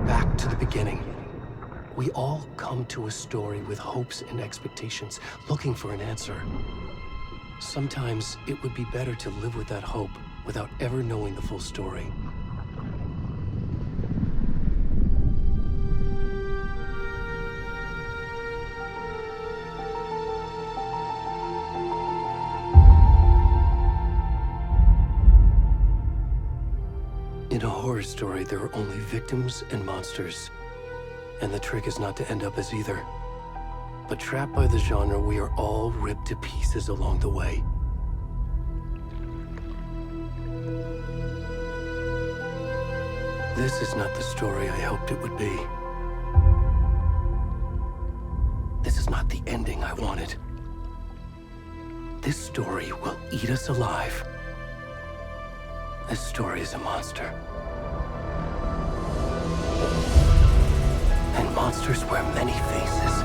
Back to the beginning. We all come to a story with hopes and expectations, looking for an answer. Sometimes it would be better to live with that hope without ever knowing the full story. In a horror story, there are only victims and monsters. And the trick is not to end up as either. But trapped by the genre, we are all ripped to pieces along the way. This is not the story I hoped it would be. This is not the ending I wanted. This story will eat us alive. This story is a monster. And monsters wear many faces.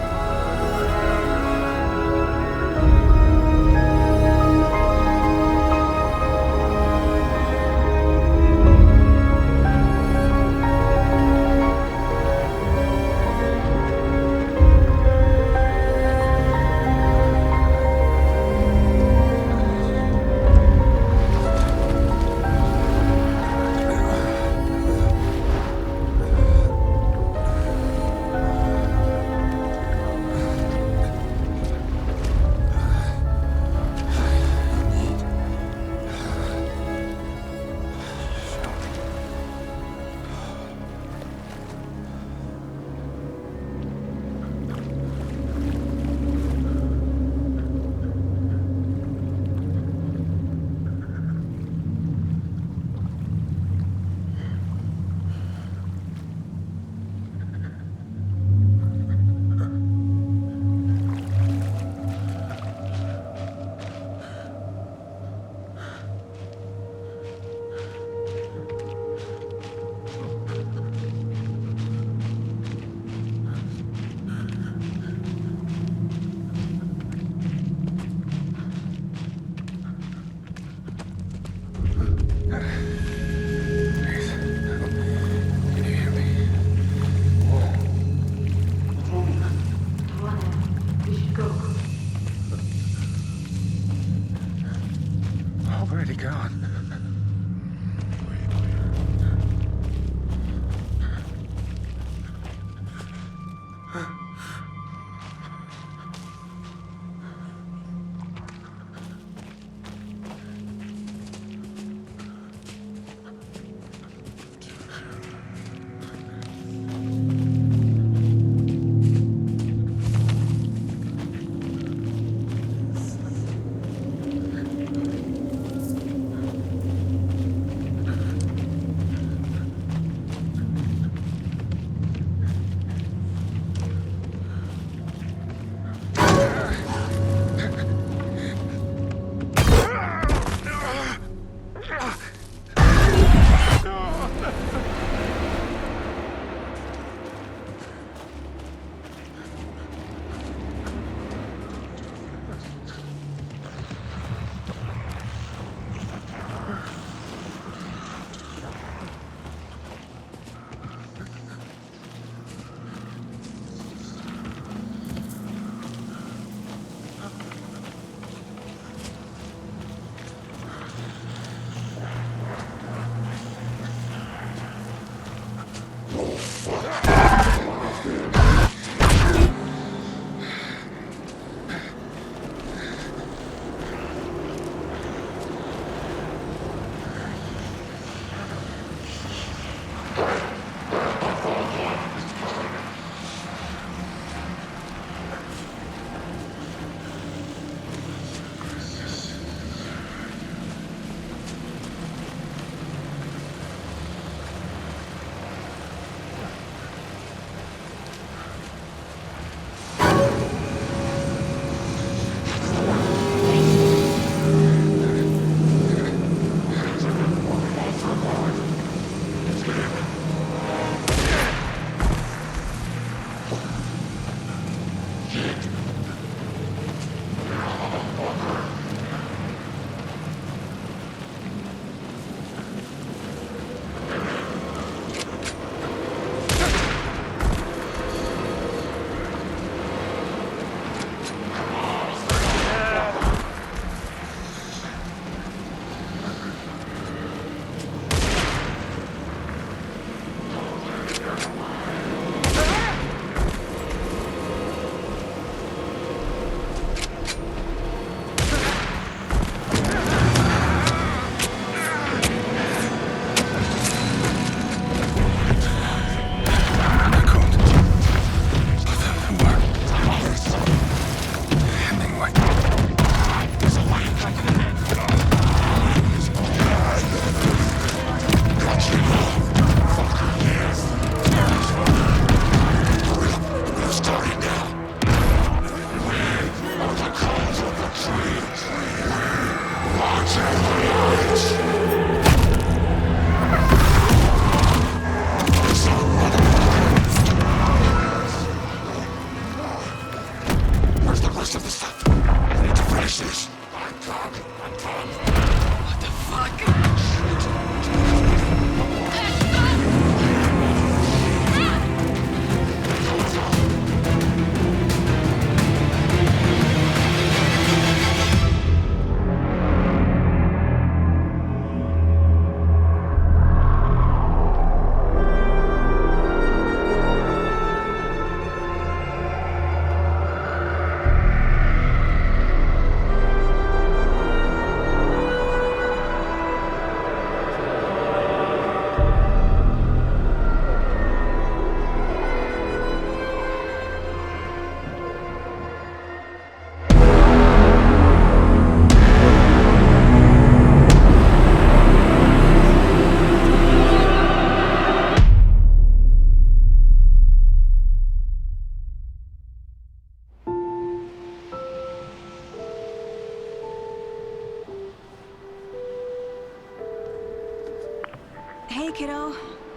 kiddo.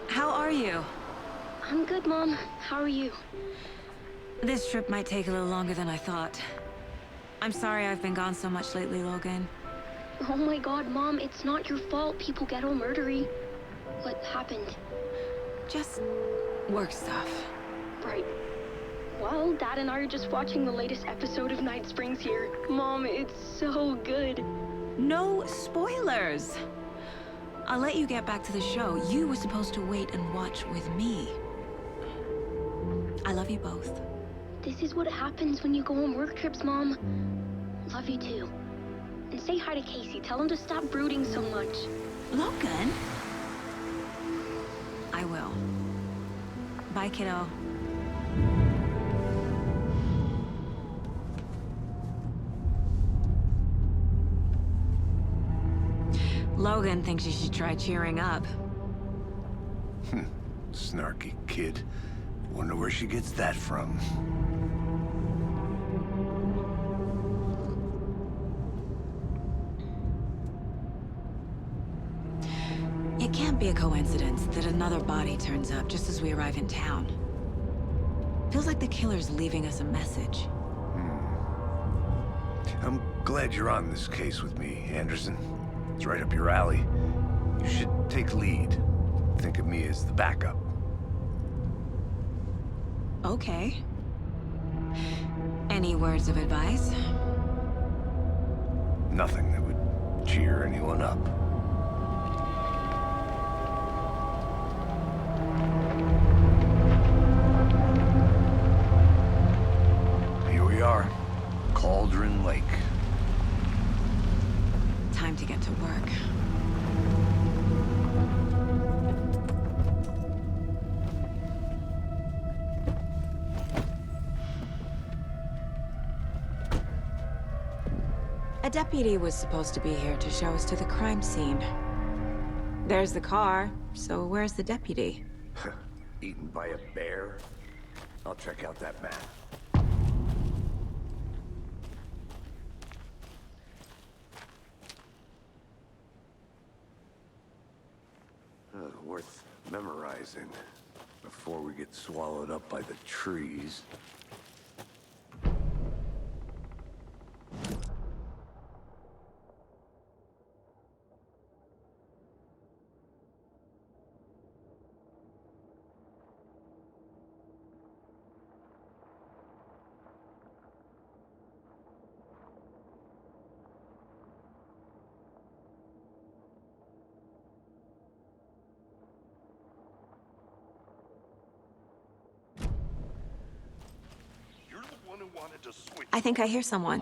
How are you? I'm good, Mom. How are you? This trip might take a little longer than I thought. I'm sorry I've been gone so much lately, Logan. Oh my god, Mom, it's not your fault people get all murdery. What happened? Just work stuff. Right. Well, Dad and I are just watching the latest episode of Night Springs here. Mom, it's so good. No spoilers! I'll let you get back to the show. You were supposed to wait and watch with me. I love you both. This is what happens when you go on work trips, Mom. Love you too. And say hi to Casey. Tell him to stop brooding so much. Logan? I will. Bye, kiddo. Logan thinks you should try cheering up. Snarky kid. Wonder where she gets that from. It can't be a coincidence that another body turns up just as we arrive in town. Feels like the killer's leaving us a message. I'm glad you're on this case with me, Anderson. It's right up your alley. You should take lead. Think of me as the backup. Okay. Any words of advice? Nothing that would cheer anyone up. Here we are. Cauldron Lake. Time to get to work. A deputy was supposed to be here to show us to the crime scene. There's the car, so where's the deputy? Eaten by a bear? I'll check out that map. Worth memorizing before we get swallowed up by the trees. I think I hear someone.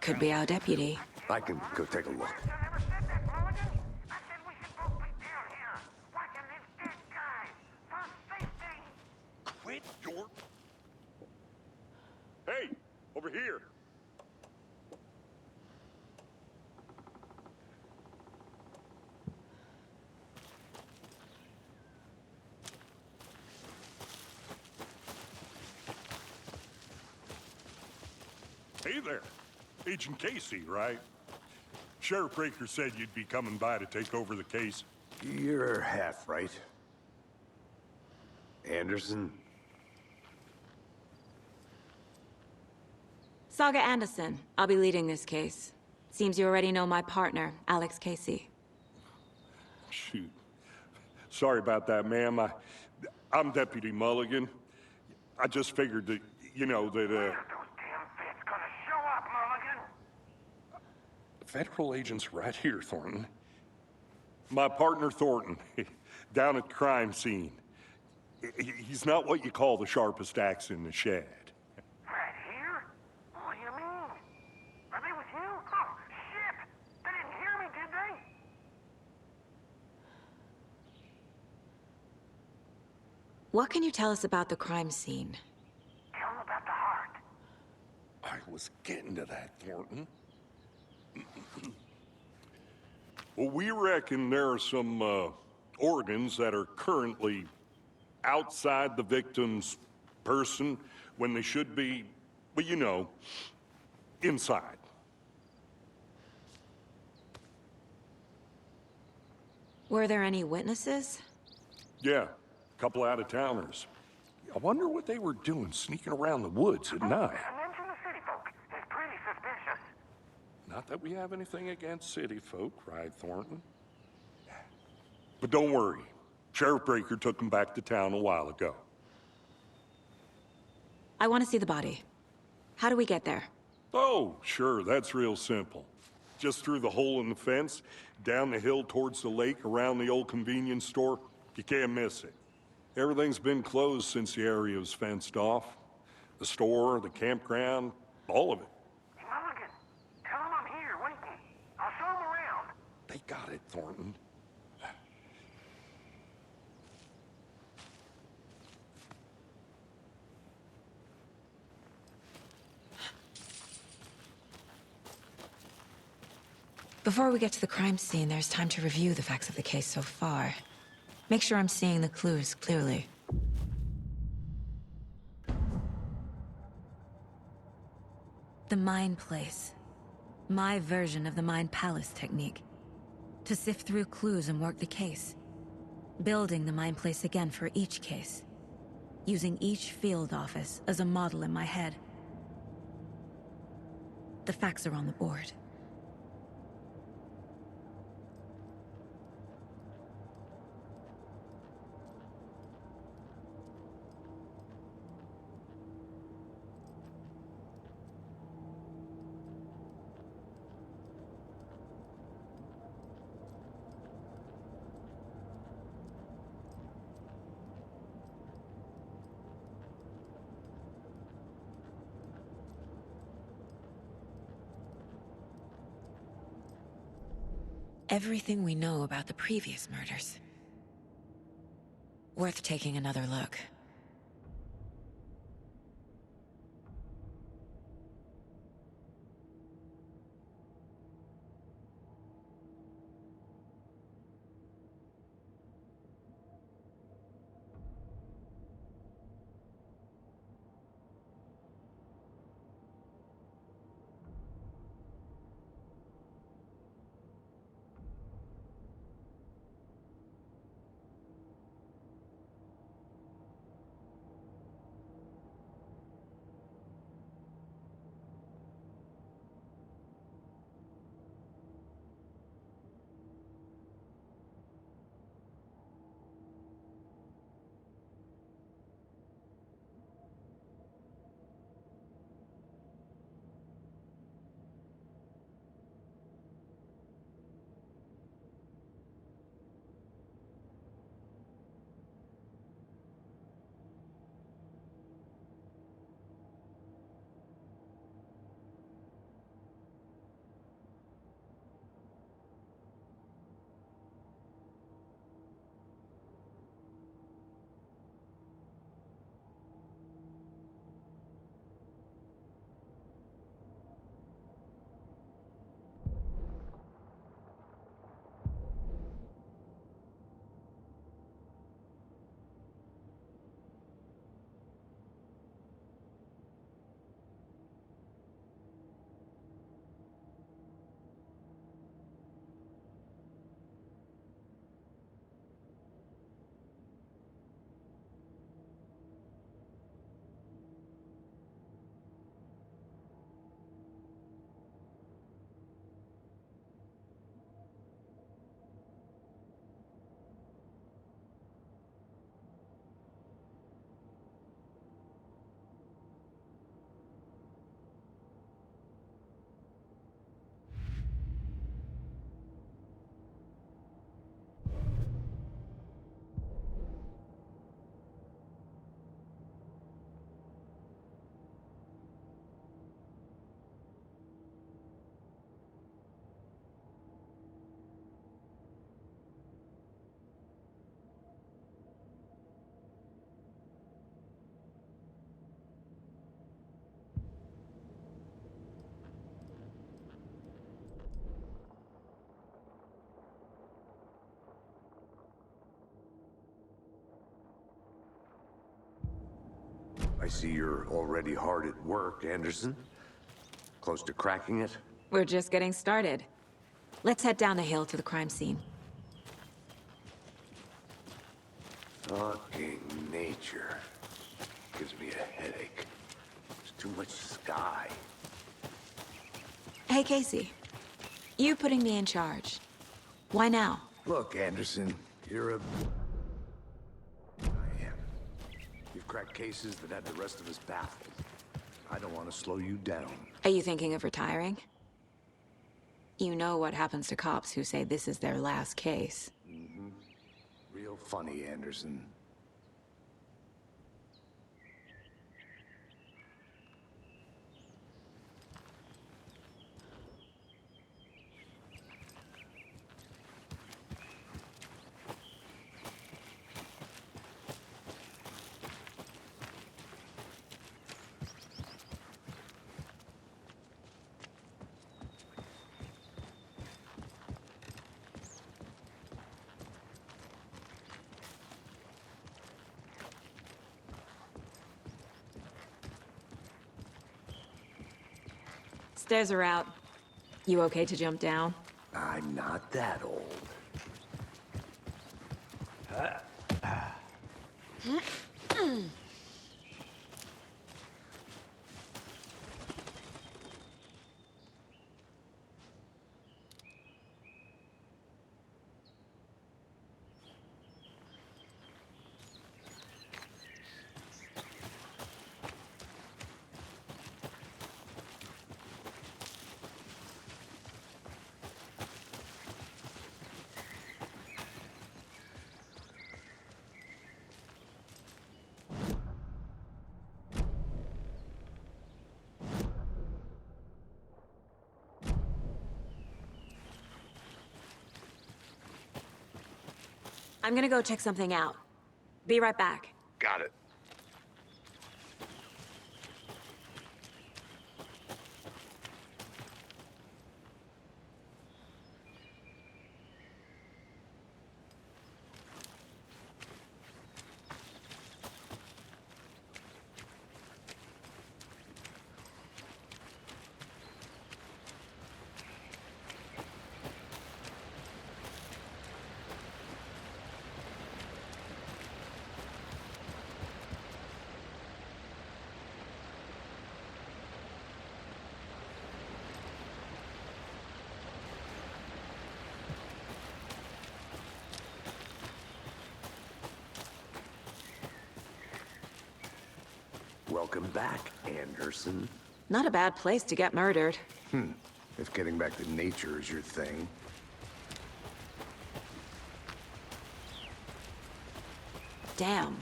Could be our deputy. I can go take a look. Quit your... Hey, over here. Hey there. Agent Casey, right? Sheriff Breaker said you'd be coming by to take over the case. You're half right. Anderson? Saga Anderson. I'll be leading this case. Seems you already know my partner, Alex Casey. Shoot. Sorry about that, ma'am. I'm Deputy Mulligan. I just figured that, you know, that, Federal agent's right here, Thornton. My partner, Thornton, down at the crime scene. He's not what you call the sharpest axe in the shed. Right here? What do you mean? Are they with you? Oh, shit! They didn't hear me, did they? What can you tell us about the crime scene? Tell them about the heart. I was getting to that, Thornton. Well, we reckon there are some organs that are currently outside the victim's person when they should be, well, you know, inside. Were there any witnesses? Yeah, a couple out-of-towners. I wonder what they were doing sneaking around the woods at night. Mention the city folk. It's pretty suspicious. Not that we have anything against city folk, right, Thornton? But don't worry. Sheriff Breaker took them back to town a while ago. I want to see the body. How do we get there? Oh, sure, that's real simple. Just through the hole in the fence, down the hill towards the lake, around the old convenience store. You can't miss it. Everything's been closed since the area was fenced off. The store, the campground, all of it. Mulligan, tell him I'm here waiting. I'll show him around. They got it, Thornton. Before we get to the crime scene, there's time to review the facts of the case so far. Make sure I'm seeing the clues clearly. The Mind Place. My version of the Mind Palace technique. To sift through clues and work the case. Building the Mind Place again for each case. Using each field office as a model in my head. The facts are on the board. Everything we know about the previous murders. Worth taking another look. I see you're already hard at work, Anderson. Close to cracking it? We're just getting started. Let's head down the hill to the crime scene. Fucking nature. Gives me a headache. There's too much sky. Hey, Casey. You putting me in charge. Why now? Look, Anderson, you're a... I am. You've cracked cases that had the rest of us baffled. I don't want to slow you down. Are you thinking of retiring? You know what happens to cops who say this is their last case. Mm-hmm. Real funny, Anderson. Stairs are out. You okay to jump down? I'm not that old. I'm gonna go check something out. Be right back. Got it. Welcome back, Anderson. Not a bad place to get murdered. If getting back to nature is your thing. Damn.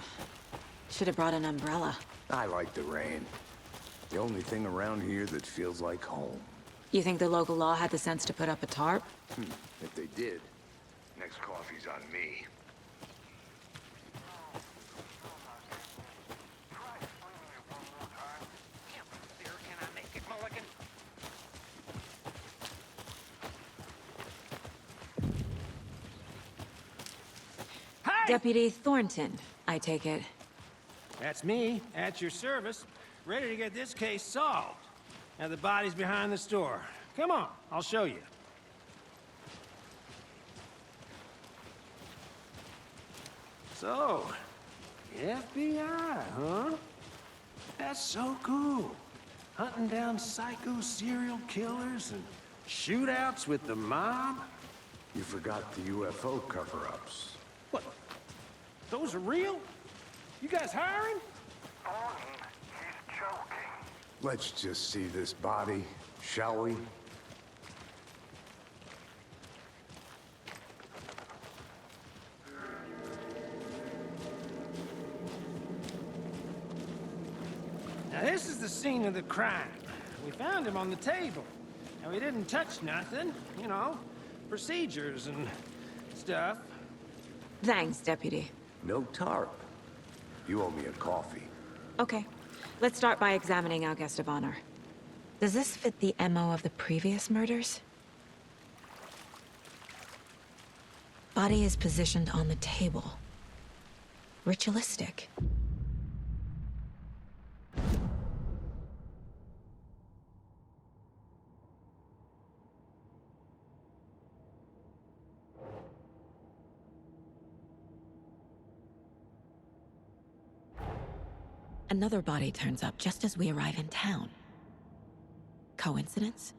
Should have brought an umbrella. I like the rain. The only thing around here that feels like home. You think the local law had the sense to put up a tarp? If they did, next coffee's on me. Try explaining it one more time. Yep, there, can I make it, Mulligan? Deputy Thornton, I take it. That's me, at your service, ready to get this case solved. Now the body's behind the store. Come on, I'll show you. So, FBI, huh? That's so cool. Hunting down psycho serial killers and shootouts with the mob. You forgot the UFO cover-ups. What? Those are real? You guys hiring? On him, he's joking. Let's just see this body, shall we? Now this is the scene of the crime. We found him on the table. And we didn't touch nothing, you know, procedures and stuff. Thanks, Deputy. No tarp. You owe me a coffee. Okay. Let's start by examining our guest of honor. Does this fit the MO of the previous murders? Body is positioned on the table. Ritualistic. Another body turns up just as we arrive in town. Coincidence?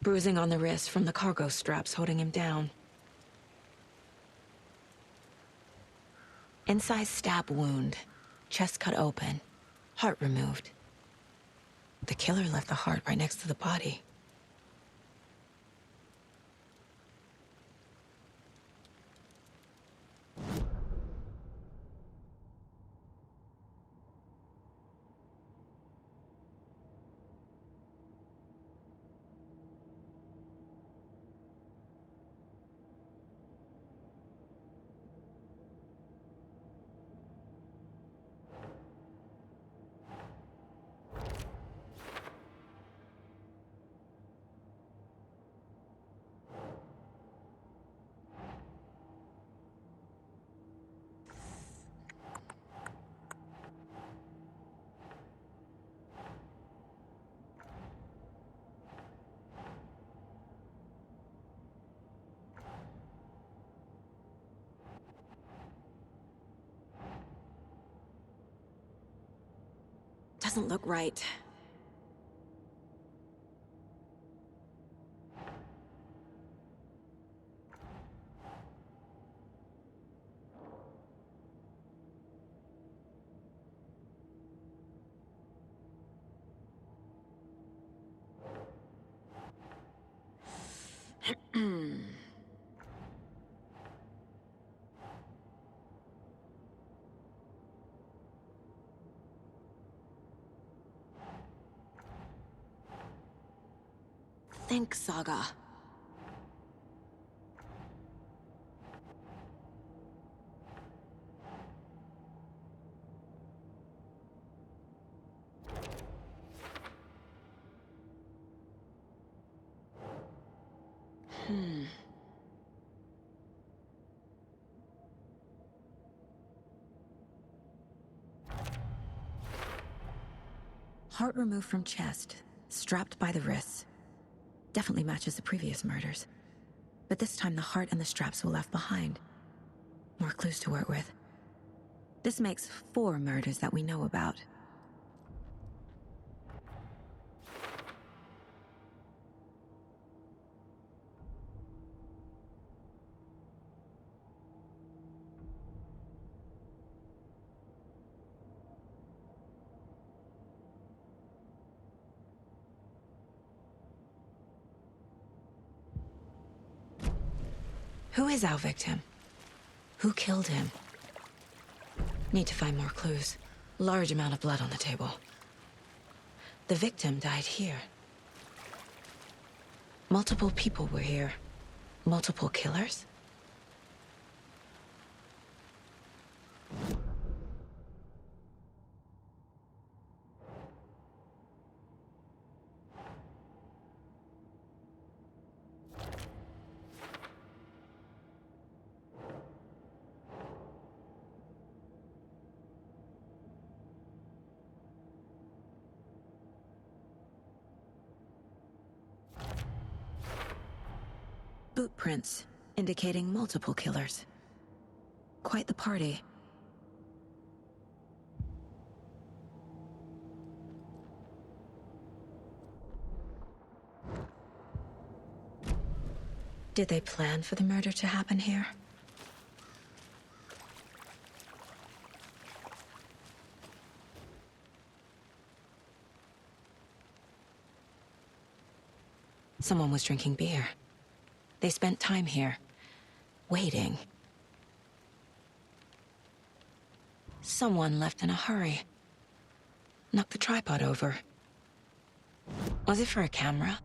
Bruising on the wrist from the cargo straps holding him down. Incised stab wound. Chest cut open. Heart removed. The killer left the heart right next to the body. Doesn't look right. Think, Saga. Heart removed from chest, strapped by the wrists. Definitely matches the previous murders. But this time the heart and the straps were left behind. More clues to work with. This makes 4 murders that we know about. Who is our victim? Who killed him? Need to find more clues. Large amount of blood on the table. The victim died here. Multiple people were here. Multiple killers? Boot prints, indicating multiple killers. Quite the party. Did they plan for the murder to happen here? Someone was drinking beer. They spent time here, waiting. Someone left in a hurry. Knocked the tripod over. Was it for a camera?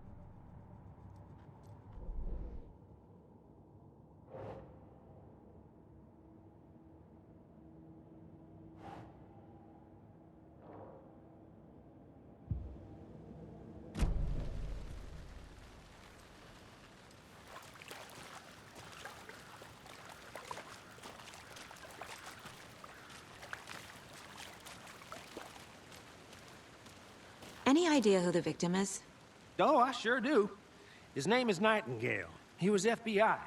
Any idea who the victim is? Oh, I sure do. His name is Nightingale. He was FBI.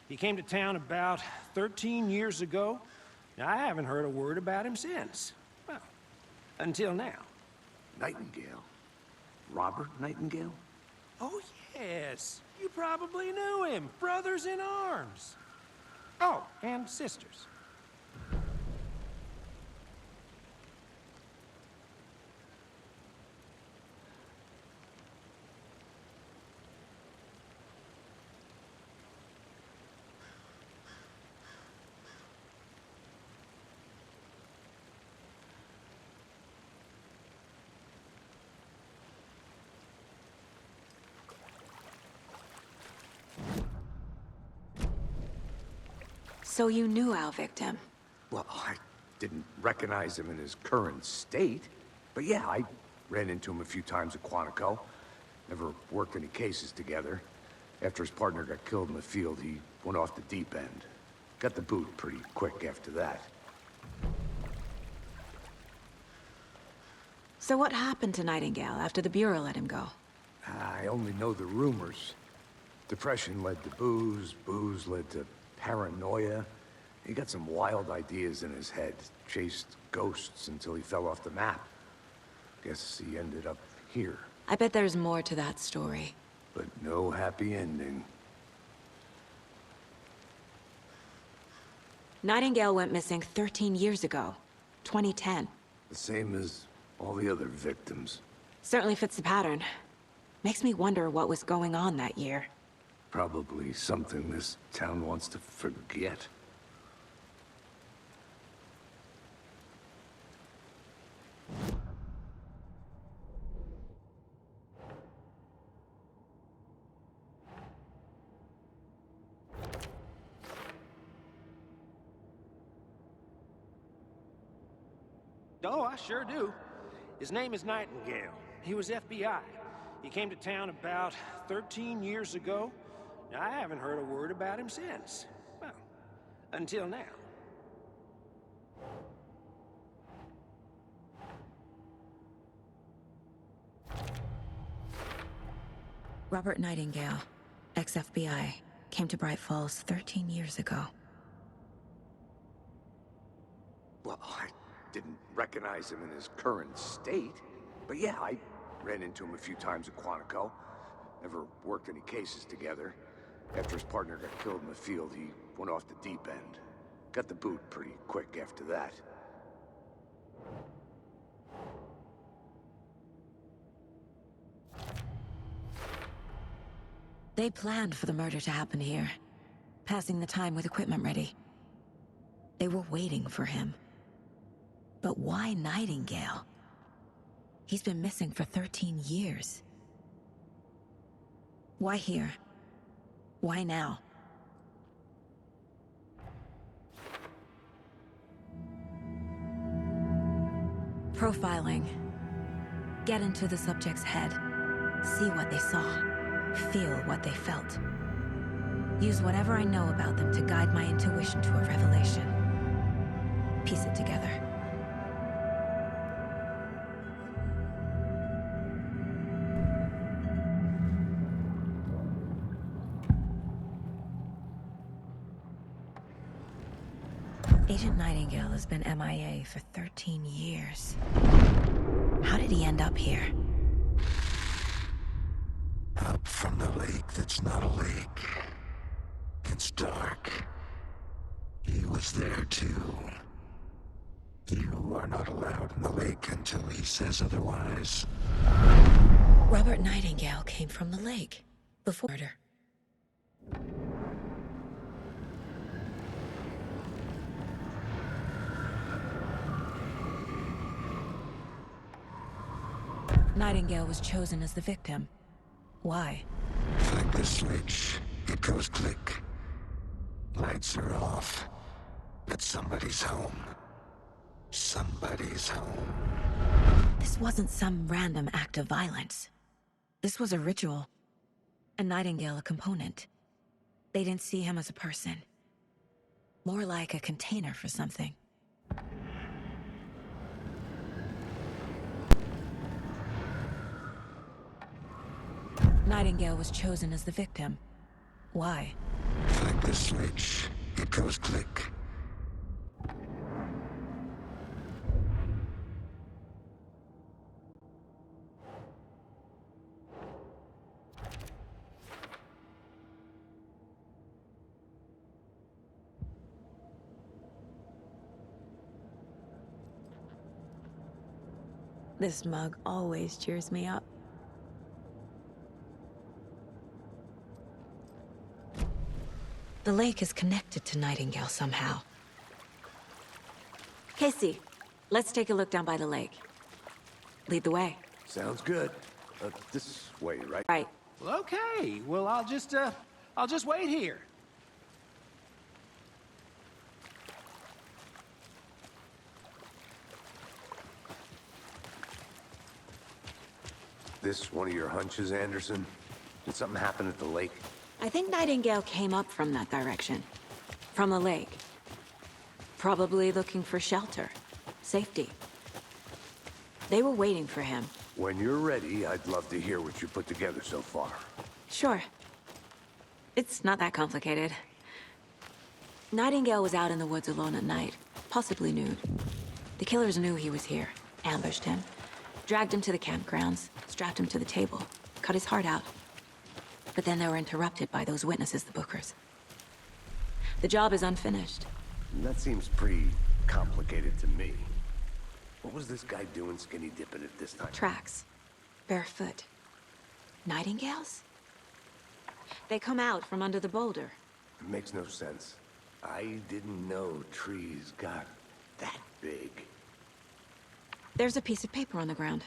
He came to town about 13 years ago. Now, I haven't heard a word about him since. Well, until now. Nightingale? Robert Nightingale? Oh, yes. You probably knew him. Brothers in arms. Oh, and sisters. So you knew our victim? Well, I didn't recognize him in his current state. But yeah, I ran into him a few times at Quantico. Never worked any cases together. After his partner got killed in the field, he went off the deep end. Got the boot pretty quick after that. So what happened to Nightingale after the Bureau let him go? I only know the rumors. Depression led to booze, booze led to paranoia. He got some wild ideas in his head, chased ghosts until he fell off the map. Guess he ended up here. I bet there's more to that story. But no happy ending. Nightingale went missing 13 years ago, 2010. The same as all the other victims. Certainly fits the pattern. Makes me wonder what was going on that year. Probably something this town wants to forget. Oh, I sure do. His name is Nightingale. He was FBI. He came to town about 13 years ago. Now, I haven't heard a word about him since. Well, until now. Robert Nightingale, ex-FBI, came to Bright Falls 13 years ago. Well, I didn't recognize him in his current state. But yeah, I ran into him a few times at Quantico. Never worked any cases together. After his partner got killed in the field, he went off the deep end. Got the boot pretty quick after that. They planned for the murder to happen here, passing the time with equipment ready. They were waiting for him. But why Nightingale? He's been missing for 13 years. Why here? Why now? Profiling. Get into the subject's head. See what they saw. Feel what they felt. Use whatever I know about them to guide my intuition to a revelation. Piece it together. Agent Nightingale has been MIA for 13 years. How did he end up here? Up from the lake that's not a lake. It's dark. He was there too. You are not allowed in the lake until he says otherwise. Robert Nightingale came from the lake before murder. Nightingale was chosen as the victim. Why? Flick the switch, it goes click. Lights are off. But somebody's home. Somebody's home. This wasn't some random act of violence. This was a ritual. And Nightingale a component. They didn't see him as a person. More like a container for something. Nightingale was chosen as the victim. Why? Flick the switch. It goes click. This mug always cheers me up. The lake is connected to Nightingale somehow. Casey, let's take a look down by the lake. Lead the way. Sounds good. This way, right? Right. Well, okay. Well, I'll just wait here. This one of your hunches, Anderson? Did something happen at the lake? I think Nightingale came up from that direction. From the lake. Probably looking for shelter. Safety. They were waiting for him. When you're ready, I'd love to hear what you put together so far. Sure. It's not that complicated. Nightingale was out in the woods alone at night, possibly nude. The killers knew he was here, ambushed him, dragged him to the campgrounds, strapped him to the table, cut his heart out. But then they were interrupted by those witnesses, the Bookers. The job is unfinished. That seems pretty complicated to me. What was this guy doing skinny dipping at this time? Tracks. Barefoot. Nightingales? They come out from under the boulder. It makes no sense. I didn't know trees got that big. There's a piece of paper on the ground.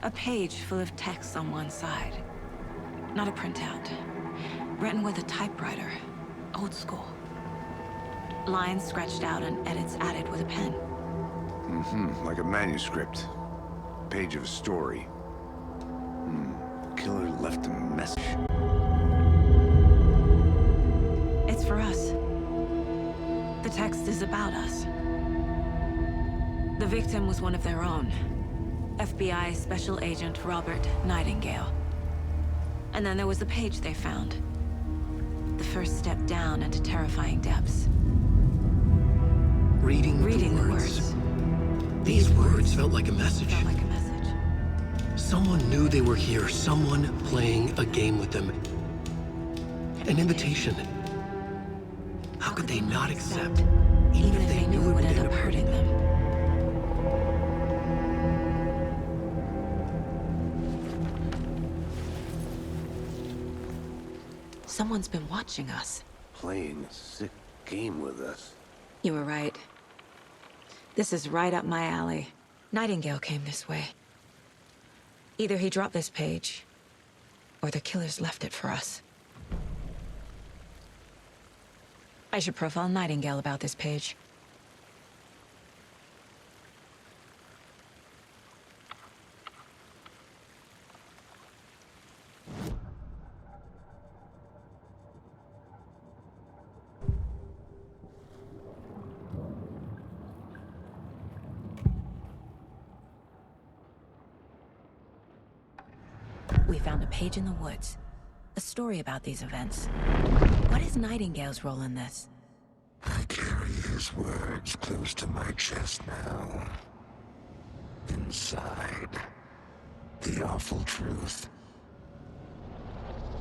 A page full of text on one side. Not a printout. Written with a typewriter. Old school. Lines scratched out and edits added with a pen. Like a manuscript. Page of a story. Killer left a message. It's for us. The text is about us. The victim was one of their own. FBI Special Agent Robert Nightingale. And then there was the page they found. The first step down into terrifying depths. Reading the words. These words felt like a message. Someone knew they were here, someone playing a game with them. An invitation. How could they not accept, even if they knew it would end up hurting them? Someone's been watching us. Playing a sick game with us. You were right. This is right up my alley. Nightingale came this way. Either he dropped this page, or the killers left it for us. I should profile Nightingale about this page. We found a page in the woods. A story about these events. What is Nightingale's role in this? I carry his words close to my chest now. Inside, the awful truth.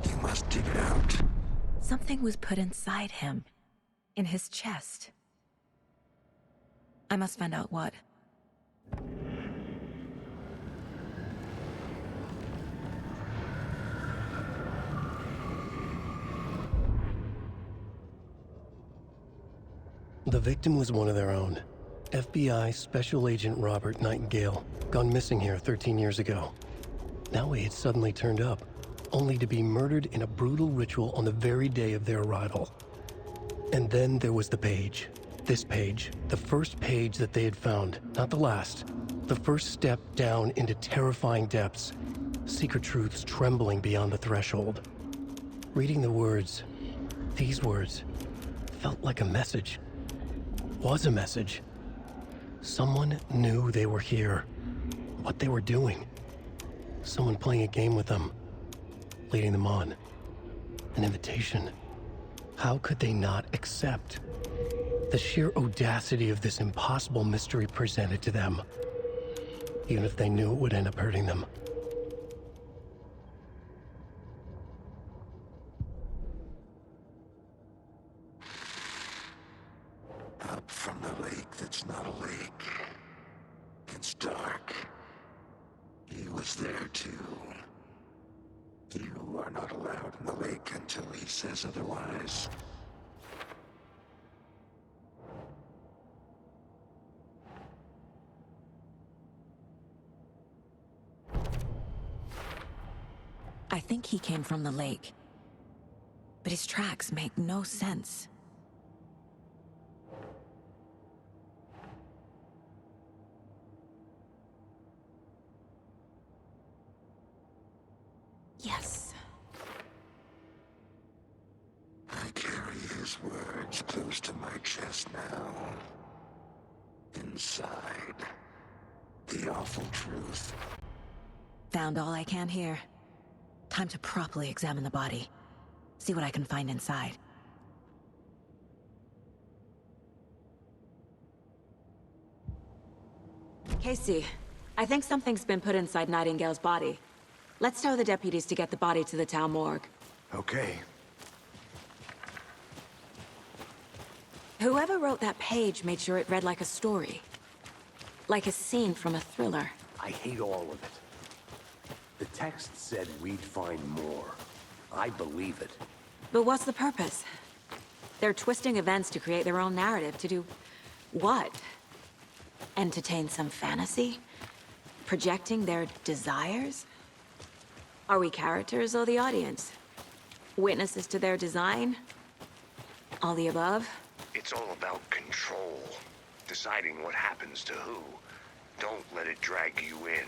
You must dig it out. Something was put inside him. In his chest. I must find out what. The victim was one of their own. FBI Special Agent Robert Nightingale, gone missing here 13 years ago. Now he had suddenly turned up, only to be murdered in a brutal ritual on the very day of their arrival. And then there was the page. This page, the first page that they had found, not the last. The first step down into terrifying depths, secret truths trembling beyond the threshold. Reading the words, these words, felt like a message. Was a message. Someone knew they were here. What they were doing. Someone playing a game with them. Leading them on. An invitation. How could they not accept? The sheer audacity of this impossible mystery presented to them. Even if they knew it would end up hurting them. Up from the lake that's not a lake. It's dark. He was there too. You are not allowed in the lake until he says otherwise. I think he came from the lake. But his tracks make no sense. Yes. I carry his words close to my chest now. Inside, the awful truth. Found all I can here. Time to properly examine the body. See what I can find inside. Casey, I think something's been put inside Nightingale's body. Let's tell the deputies to get the body to the town morgue. Okay. Whoever wrote that page made sure it read like a story. Like a scene from a thriller. I hate all of it. The text said we'd find more. I believe it. But what's the purpose? They're twisting events to create their own narrative. To do what? Entertain some fantasy? Projecting their desires? Are we characters or the audience? Witnesses to their design? All the above? It's all about control. Deciding what happens to who. Don't let it drag you in.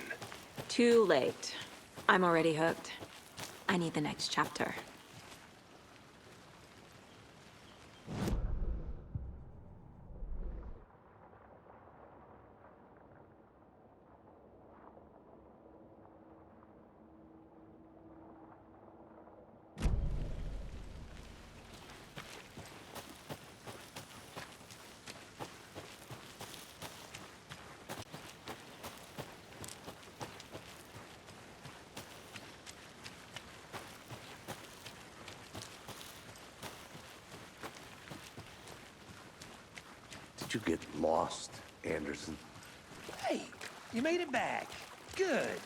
Too late. I'm already hooked. I need the next chapter. Did you get lost, Anderson? Hey, you made it back. Good.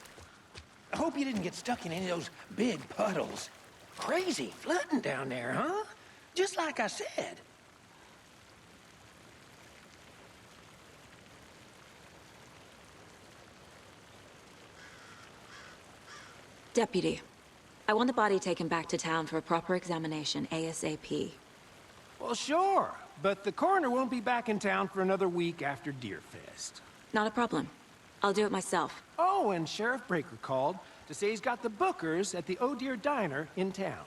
I hope you didn't get stuck in any of those big puddles. Crazy flooding down there, huh? Just like I said. Deputy, I want the body taken back to town for a proper examination ASAP. Well, sure. But the coroner won't be back in town for another week after Deerfest. Not a problem. I'll do it myself. Oh, and Sheriff Breaker called to say he's got the Bookers at the Oh Dear Diner in town.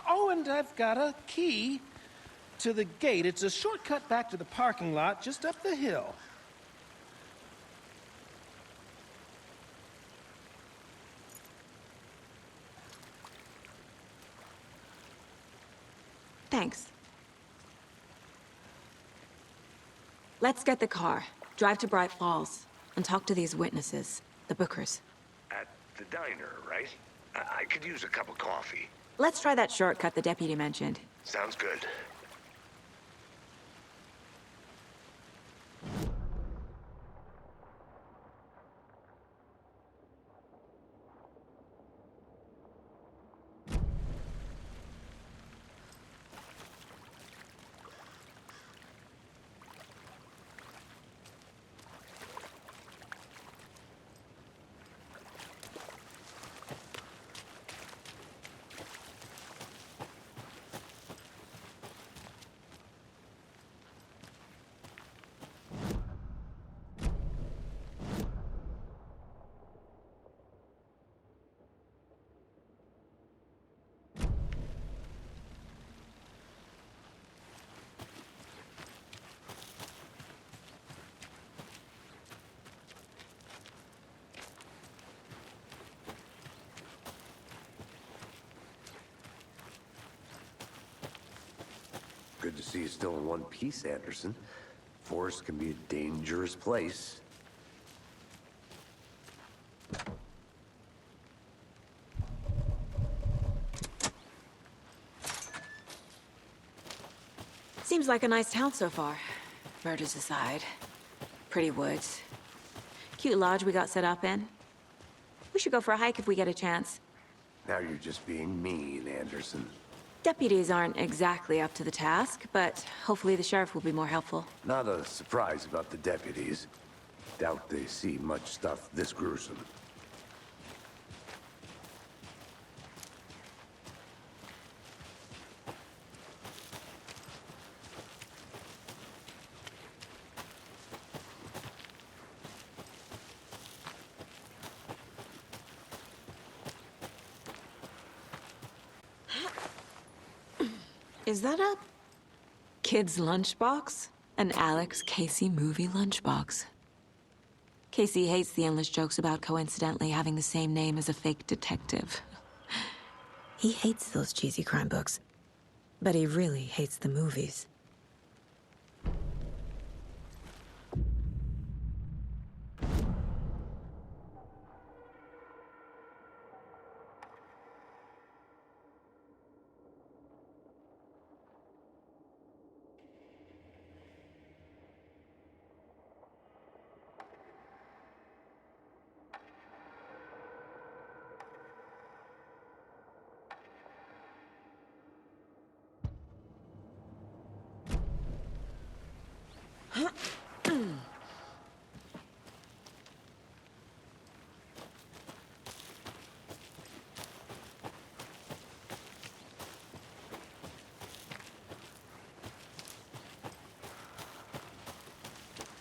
Oh, and I've got a key to the gate. It's a shortcut back to the parking lot just up the hill. Thanks. Let's get the car, drive to Bright Falls, and talk to these witnesses, the Bookers. At the diner, right? I could use a cup of coffee. Let's try that shortcut the deputy mentioned. Sounds good. Good to see you still in one piece, Anderson. Forest can be a dangerous place. Seems like a nice town so far. Murders aside. Pretty woods. Cute lodge we got set up in. We should go for a hike if we get a chance. Now you're just being mean, Anderson. Deputies aren't exactly up to the task, but hopefully the sheriff will be more helpful. Not a surprise about the deputies. Doubt they see much stuff this gruesome. Is that a kid's lunchbox? An Alex Casey movie lunchbox. Casey hates the endless jokes about coincidentally having the same name as a fake detective. He hates those cheesy crime books, but he really hates the movies.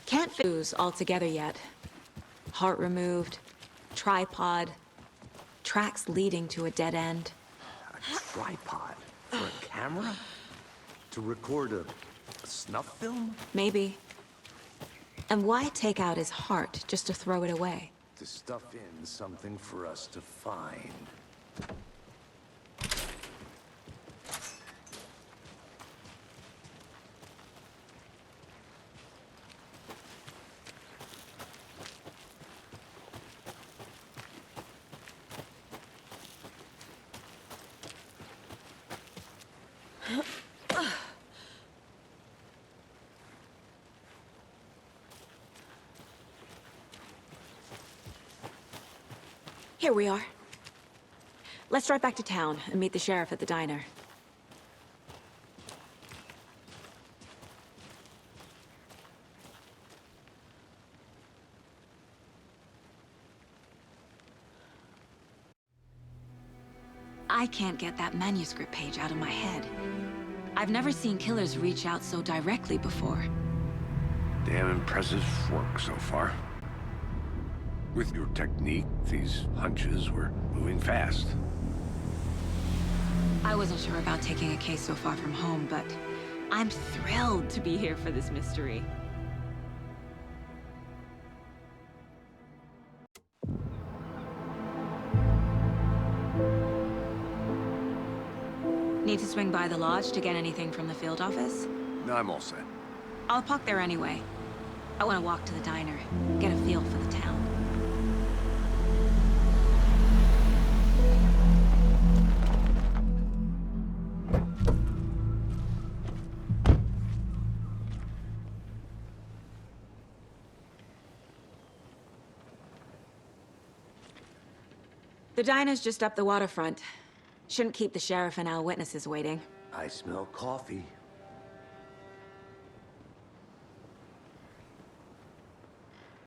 Can't fuse all together yet. Heart removed, tripod, tracks leading to a dead end. A tripod? For a camera? To record a snuff film? Maybe. And why take out his heart just to throw it away? To stuff in something for us to find. Here we are. Let's drive back to town and meet the sheriff at the diner. I can't get that manuscript page out of my head. I've never seen killers reach out so directly before. Damn impressive work so far. With your technique, these hunches were moving fast. I wasn't sure about taking a case so far from home, but I'm thrilled to be here for this mystery. Need to swing by the lodge to get anything from the field office? No, I'm all set. I'll park there anyway. I want to walk to the diner, get a feel for the town. The diner's just up the waterfront. Shouldn't keep the sheriff and our witnesses waiting. I smell coffee.